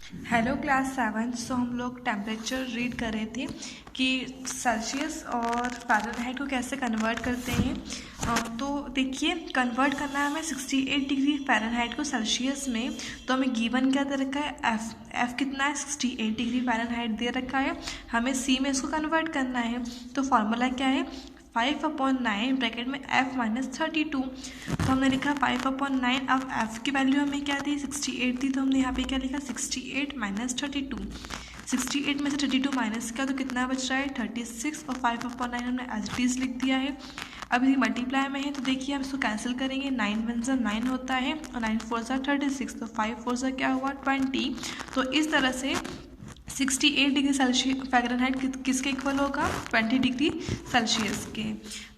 Hello class 7। सो हम लोग temperature read कर रहे थे कि सेल्सियस और फ़ारेनहाइट को कैसे कन्वर्ट करते हैं। तो देखिए, कन्वर्ट करना है हमें 68 डिग्री फ़ारेनहाइट को सेल्सियस में। तो हमें गिवन क्या दे रखा है, एफ़ कितना है, 68 डिग्री फ़ारेनहाइट दे रखा है। हमें सी में इसको कन्वर्ट करना है। तो फार्मूला क्या है, 5/9 ब्रैकेट में f-32। तो हमने लिखा 5/9। अब f की वैल्यू हमें क्या दी, 68 थी। तो हमने यहाँ पे क्या लिखा, 68 - 32। 68 में से 32 माइनस किया तो कितना बच रहा है, 36। और 5/9 हमने एज इट इज़ लिख दिया है। अब ये मल्टीप्लाई में है तो देखिए हम इसको कैंसिल करेंगे। 9 × 1 = 9 होता है और 9 × 4 = 36। तो 5 × 4 = क्या हुआ, 20। तो इस तरह से 68 डिग्री सेल्सियस फ़ारेनहाइट किसके इक्वल होगा, 20 डिग्री सेल्सियस के।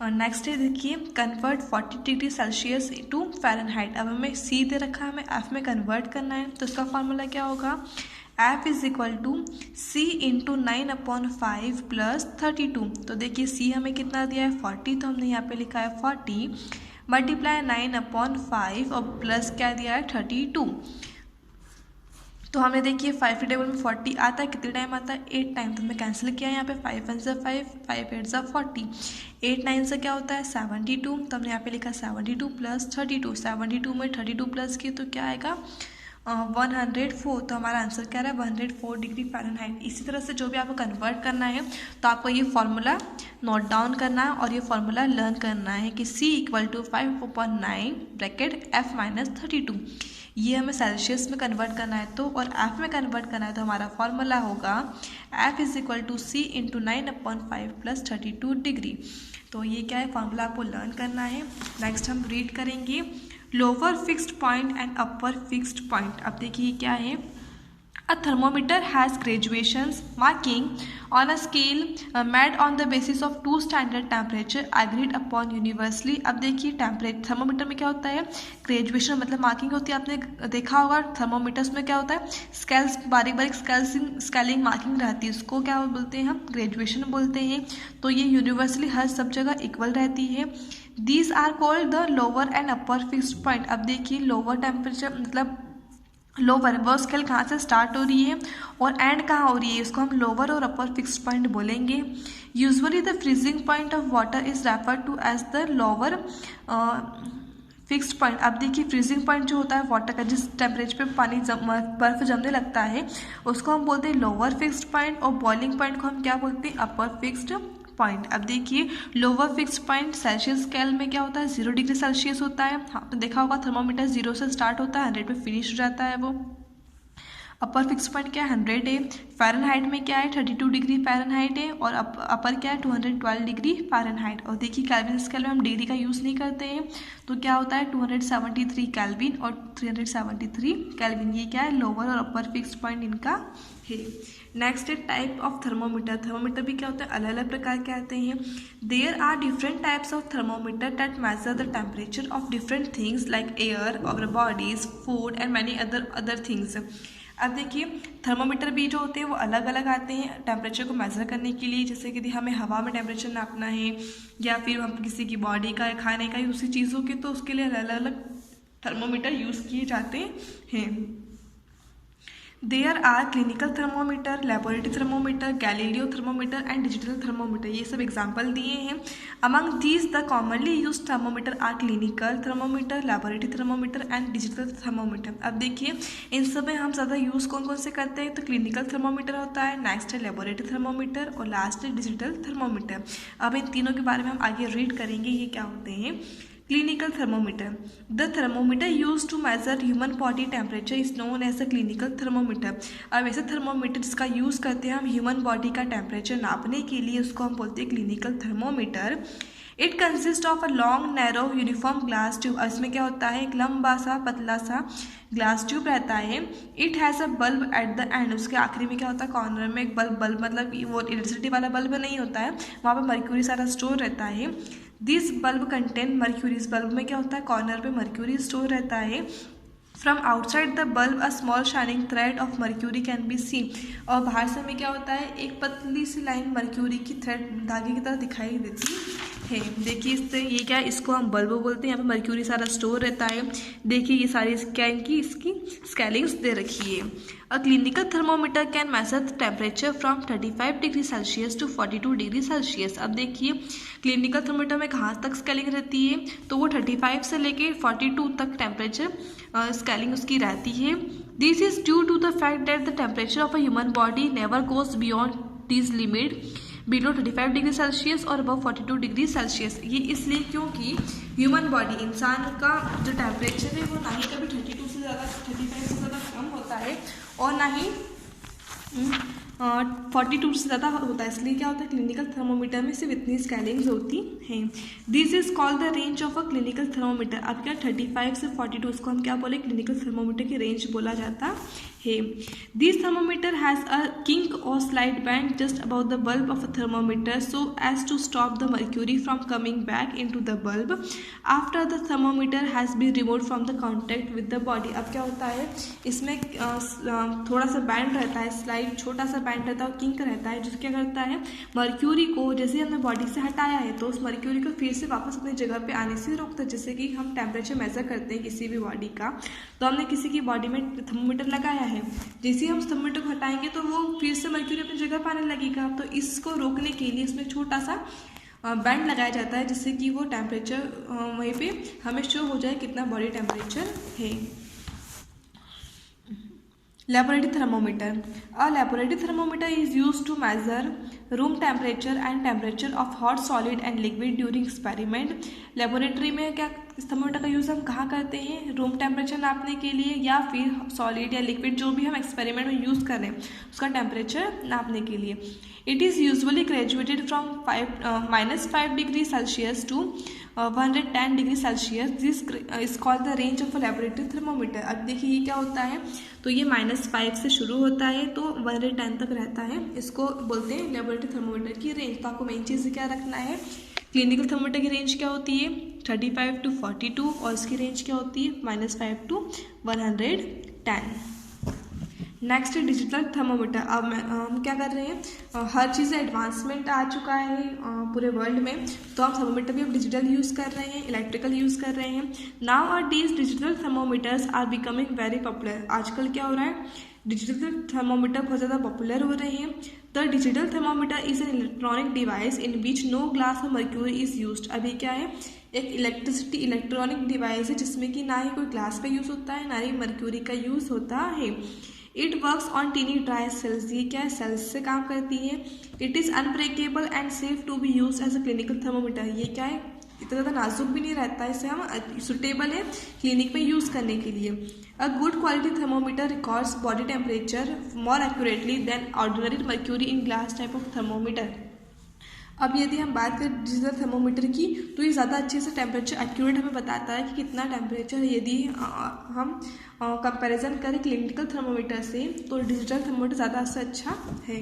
और नेक्स्ट है देखिए, convert 40 degree Celsius to Fahrenheit. अब हमें सी दे रखा है, हमें एफ में कन्वर्ट करना है। तो इसका फार्मूला क्या होगा, एफ = C × 9/5 + 32। तो देखिए सी हमें कितना दिया है, 40। तो हमने यहाँ पे लिखा है 40 मल्टीप्लाई 9/5 और प्लस क्या दिया है, 32। तो हमने देखिए 5 के टेबल में 40 आता है, कितने टाइम आता है, 8 टाइम। तो हमने कैंसिल किया है यहाँ पे, 5 × 1 = 5, 5 × 8 = 40, 8 × 9 से क्या होता है, 72। तो हमने यहाँ पे लिखा 72 + 32। 72 में 32 प्लस किए तो क्या आएगा, 104। तो हमारा आंसर क्या रहा है, 104 डिग्री फ़ारेनहाइट। इसी तरह से जो भी आपको कन्वर्ट करना है तो आपको ये फार्मूला नोट डाउन करना है और ये फार्मूला लर्न करना है कि C = 5/9 ब्रैकेट f-32। ये हमें सेल्सियस में कन्वर्ट करना है तो, और एफ में कन्वर्ट करना है तो हमारा फार्मूला होगा f = C × 9/5 + 32 डिग्री। तो ये क्या है, फार्मूला आपको लर्न करना है। नेक्स्ट हम रीड करेंगे lower fixed point and upper fixed point. अब देखिए क्या है, A thermometer has graduations marking on a scale made on the basis of two standard temperature agreed upon universally। अब देखिए थर्मोमीटर में क्या होता है, ग्रेजुएशन मतलब मार्किंग होती है। आपने देखा होगा थर्मोमीटर्स में क्या होता है, स्केल्स, बारीक बारीक स्केलिंग मार्किंग रहती है, उसको क्या बोलते हैं, हम ग्रेजुएशन बोलते हैं। तो ये यूनिवर्सली हर सब जगह इक्वल रहती है। These are called the lower and upper fixed point. अब देखिए लोअर टेम्परेचर मतलब लोअर, वो स्केल कहाँ से स्टार्ट हो रही है और एंड कहाँ हो रही है, इसको हम लोअर और अपर फिक्स्ड पॉइंट बोलेंगे। Usually the freezing point of water is referred to as the lower fixed point. अब देखिए फ्रीजिंग पॉइंट जो होता है वाटर का, जिस टेम्परेचर पे पानी बर्फ जमने लगता है, उसको हम बोलते हैं लोअर फिक्स्ड पॉइंट। और बॉइलिंग पॉइंट को हम क्या बोलते हैं, अपर फिक्स्ड पॉइंट। अब देखिए lower fixed point Celsius scale में क्या होता है, 0 डिग्री सेल्सियस होता है। हाँ, तो देखा होगा थर्मोमीटर 0 से स्टार्ट होता है, 100 पे फिनिश हो जाता है वो। अपर फिक्स पॉइंट क्या है, 100 है। फ़ारेनहाइट में क्या है, 32 डिग्री फ़ारेनहाइट है। और अपर क्या है, 212 डिग्री फ़ारेनहाइट। और देखिए केल्विन स्केल में हम डिग्री का यूज़ नहीं करते हैं, तो क्या होता है 273 केल्विन और 373 केल्विन। ये क्या है, लोअर और अपर फिक्स पॉइंट इनका है। नेक्स्ट है टाइप ऑफ थर्मोमीटर। थर्मोमीटर भी क्या होता है, अलग अलग प्रकार के आते हैं। There are different types of thermometer that measure the temperature of different things like air, our bodies, food and many other things. अब देखिए थर्मोमीटर भी जो होते हैं वो अलग अलग आते हैं टेम्परेचर को मेज़र करने के लिए। जैसे कि हमें हवा में टेम्परेचर नापना है या फिर हम किसी की बॉडी का, खाने का, उसी चीज़ों के, तो उसके लिए अलग अलग थर्मोमीटर यूज़ किए जाते हैं। There are clinical thermometer, laboratory thermometer, Galileo thermometer and digital thermometer. ये सब एग्जाम्पल दिए हैं। Among these the commonly use thermometer are clinical thermometer, laboratory thermometer and digital thermometer. अब देखिए इन सब में हम ज़्यादा यूज़ कौन कौन से करते हैं, तो क्लिनिकल थर्मोमीटर होता है, नेक्स्ट है लेबोरेटरी थर्मोमीटर और लास्ट है डिजिटल थर्मोमीटर। अब इन तीनों के बारे में हम आगे रीड करेंगे, ये क्या होते हैं। Clinical thermometer, the thermometer use to measure human body temperature is known as the clinical thermometer. अब ऐसे थर्मोमीटर जिसका यूज़ करते हैं हम ह्यूमन बॉडी का टेम्परेचर नापने के लिए, उसको हम बोलते हैं clinical thermometer. It consist of a long narrow uniform glass tube. इसमें क्या होता है, एक लंबा सा पतला सा ग्लास ट्यूब रहता है। It has a bulb at the end. उसके आखिरी में क्या होता है, कॉर्नर में एक बल्ब मतलब वो इलेक्ट्रिसिटी वाला बल्ब नहीं होता है, वहाँ पर मर्क्यूरी सारा स्टोर रहता है। This bulb contain mercury. इस बल्ब में क्या होता है, कॉर्नर पे मर्क्यूरी स्टोर रहता है। From outside the bulb a small shining thread of mercury can be seen. और बाहर से हमें क्या होता है, एक पतली सी लाइन मर्क्यूरी की थ्रेड, धागे की तरह दिखाई देती है। देखिए इससे ये क्या है, इसको हम बल्ब बोलते हैं। यहाँ पे मर्क्यूरी सारा स्टोर रहता है। देखिए ये सारी क्या इनकी इसकी स्केलिंग्स दे रखी है। A clinical thermometer can measure the temperature from 35 degree Celsius to 42 degree Celsius. अब देखिए क्लिनिकल थर्मोमीटर में कहाँ तक स्केलिंग रहती है, तो वो 35 से लेके 42 तक टेम्परेचर स्केलिंग उसकी रहती है। This is due to the fact that the temperature of a human body never goes beyond this limit below 35 degree Celsius और अबव 42 डिग्री सेल्सियस। ये इसलिए क्योंकि ह्यूमन बॉडी इंसान का जो टेम्परेचर है वो ना ही कभी 32 से ज़्यादा 35 से ज़्यादा कम होता है और ना ही 42 से ज़्यादा होता है। इसलिए क्या होता है, क्लिनिकल थर्मोमीटर में सिर्फ इतनी स्केलिंग्स होती हैं। This is called the range of a clinical thermometer. अब क्या 35 से 42 उसको हम क्या बोले, क्लिनिकल थर्मोमीटर की रेंज बोला जाता है। This thermometer has a kink और slide band just about the bulb of a thermometer so as to stop the mercury from coming back into the bulb after the thermometer has been remove from the contact with the body. अब क्या होता है, इसमें थोड़ा सा band रहता है, slide छोटा सा बैंड रहता है और किंक रहता है, जो क्या करता है मर्क्यूरी को जैसे हमने बॉडी से हटाया है तो उस मर्क्यूरी को फिर से वापस अपनी जगह पे आने से रोकता है। जैसे कि हम टेम्परेचर मेजर करते हैं किसी भी बॉडी का, तो हमने किसी की बॉडी में थर्मोमीटर लगाया है, जैसे ही हम उस थर्मोमीटर को हटाएंगे तो वो फिर से मर्क्यूरी अपनी जगह पर आने लगेगा। तो इसको रोकने के लिए इसमें छोटा सा बैंड लगाया जाता है जिससे कि वो टेम्परेचर वहीं पे हमें शो हो जाए कितना बॉडी टेम्परेचर है। Laboratory thermometer. A laboratory thermometer is used to measure room temperature and temperature of hot solid and liquid during experiment. Laboratory में क्या इस थर्मोमीटर का यूज़ हम कहाँ करते हैं, रूम टेम्परेचर नापने के लिए या फिर सॉलिड या लिक्विड जो भी हम एक्सपेरिमेंट में यूज़ कर रहे हैं उसका टेम्परेचर नापने के लिए। It is usually graduated from -5 degree Celsius to 110 degree Celsius. This is called the range of a laboratory thermometer. अब देखिए ये क्या होता है, तो ये -5 से शुरू होता है तो 110 तक रहता है, इसको बोलते हैं लेबोरेटरी थर्मोमीटर की रेंज। तो आपको मेन चीज़ क्या रखना है, क्लिनिकल थर्मोमीटर की रेंज क्या होती है 35 टू 42 और इसकी रेंज क्या होती है -5 टू 110। नेक्स्ट है डिजिटल थर्मोमीटर। अब हम क्या कर रहे हैं, हर चीज़ एडवांसमेंट आ चुका है पूरे वर्ल्ड में, तो हम थर्मोमीटर भी अब डिजिटल यूज़ कर रहे हैं, इलेक्ट्रिकल यूज़ कर रहे हैं। Now are these digital thermometers are becoming very popular. आजकल क्या हो रहा है, डिजिटल थर्मोमीटर बहुत ज़्यादा पॉपुलर हो रहे हैं। The digital thermometer is an electronic device in which no glass or mercury is used. अभी क्या है, एक इलेक्ट्रॉनिक डिवाइस है जिसमें कि ना ही कोई ग्लास का यूज़ होता है ना ही मर्क्यूरी का यूज़ होता है। It works on tiny dry cells. ये क्या है, सेल्स से काम करती है। It is unbreakable and safe to be use as a clinical thermometer. ये क्या है, इतना ज़्यादा नाजुक भी नहीं रहता है, इसे हम सुटेबल है क्लिनिक में यूज़ करने के लिए। A good quality thermometer records body temperature more accurately then ordinary mercury in glass type of thermometer. अब यदि हम बात करें डिजिटल थर्मोमीटर की तो ये ज़्यादा अच्छे से टेम्परेचर एक्यूरेट हमें बताता है कि कितना टेम्परेचर है। यदि हम कंपैरिजन करें क्लिनिकल थर्मोमीटर से तो डिजिटल थर्मोमीटर ज़्यादा से अच्छा है।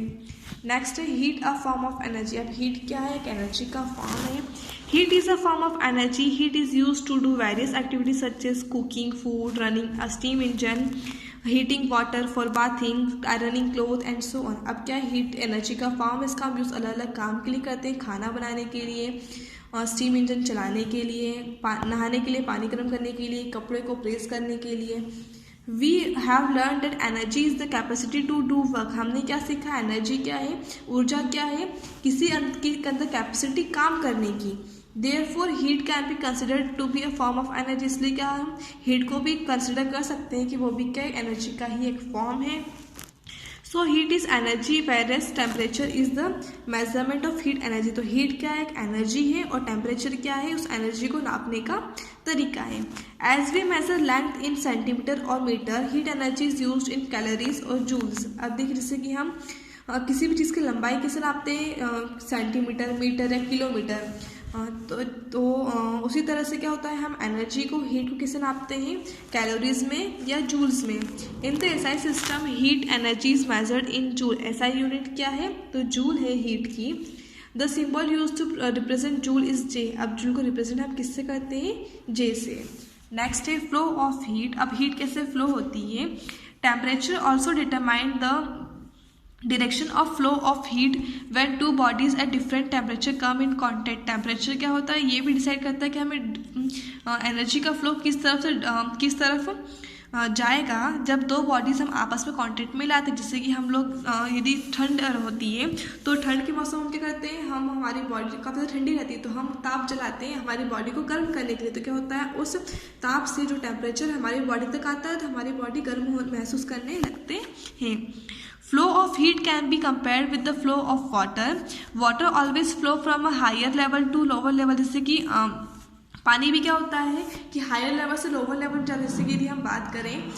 नेक्स्ट है heat a form of energy. अब हीट क्या है, एक एनर्जी का फॉर्म है। Heat is a form of energy. Heat is use to do various activities such as cooking food, running a steam engine, heating water for bathing, ironing cloth and so on. अब क्या है, heat energy का form, इसका हम use अलग अलग काम के लिए करते हैं, खाना बनाने के लिए, स्टीम इंजन चलाने के लिए, नहाने के लिए, पानी गर्म करने के लिए, कपड़े को प्रेस करने के लिए। We have learn that energy is the capacity to do work. हमने क्या सीखा, एनर्जी क्या है, ऊर्जा क्या है, किसी के अंदर कैपेसिटी काम करने की। Therefore heat can be considered to be a form of energy। इसलिए क्या हम हीट को भी कंसिडर कर सकते हैं कि वो भी क्या एनर्जी का ही एक फॉर्म है। So heat is energy whereas temperature is the measurement of heat energy. तो हीट क्या है, एक एनर्जी है और टेम्परेचर क्या है, उस एनर्जी को नापने का तरीका है। As we measure length in centimetre और metre, heat energy is use in calories और जूल्स। अब देखिए जैसे कि हम किसी भी चीज़ की लंबाई कैसे नापते हैं, सेंटीमीटर, मीटर या किलोमीटर, तो उसी तरह से क्या होता है, हम एनर्जी को, हीट को किसे नापते हैं, कैलोरीज में या जूल्स में। In the SI system heat energy is measured in joule. SI unit क्या है, तो जूल है हीट की। The symbol use to represent joule is J. अब जूल को रिप्रेजेंट हम किससे करते हैं, जे से। नेक्स्ट है फ्लो ऑफ हीट। अब हीट कैसे फ्लो होती है। Temperature also determine the direction of flow of heat when two bodies at different temperature come in contact. Temperature क्या होता है, ये भी डिसाइड करता है कि हमें एनर्जी का फ्लो किस तरफ जाएगा जब दो बॉडीज़ हम आपस में कांटेक्ट में लाते हैं। जैसे कि हम लोग यदि ठंड होती है तो ठंड के मौसम हम क्या करते हैं, हम हमारी बॉडी काफ़ी ज़्यादा ठंडी रहती है तो हम ताप जलाते हैं हमारी बॉडी को गर्म करने के लिए। तो क्या होता है, उस ताप से जो टेम्परेचर हमारी बॉडी तक आता है तो हमारी बॉडी गर्म महसूस करने लगते हैं। Flow of heat can be compared with the flow of water. Water always flow from a higher level to lower level. जैसे कि पानी भी क्या होता है कि हायर लेवल से लोअर लेवल जाता है। जैसे कि यदि हम बात करें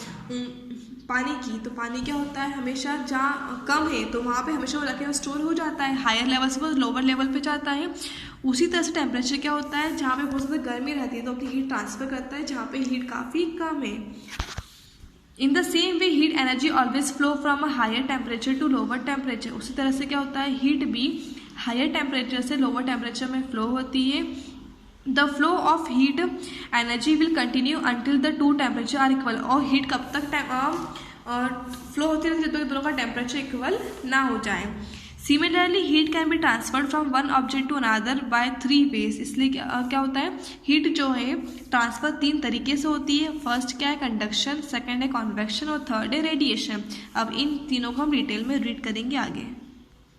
पानी की, तो पानी क्या होता है, हमेशा जहाँ कम है तो वहाँ पे हमेशा वो जाके स्टोर हो जाता है, हायर लेवल से वो लोअर लेवल पे जाता है। उसी तरह से टेम्परेचर क्या होता है, जहाँ पे बहुत ज़्यादा गर्मी रहती है तो अपनी हीट ट्रांसफ़र करता है जहाँ पे हीट काफ़ी कम है। In the same way heat energy always flow from a higher temperature to lower temperature. उसी तरह से क्या होता है, हीट भी हायर टेम्परेचर से लोअर टेम्परेचर में फ्लो होती है। The flow of heat energy will continue until the two temperature are equal. और हीट कब तक फ्लो होती रहती है जब तक दोनों का टेम्परेचर इक्वल ना हो जाए। Similarly heat can be transferred from one object to another by 3 ways. इसलिए क्या होता है, हीट जो है ट्रांसफर 3 तरीके से होती है। फर्स्ट क्या है, कंडक्शन, सेकंड है कॉन्वेक्शन और थर्ड है रेडिएशन। अब इन तीनों को हम डिटेल में रीड करेंगे आगे।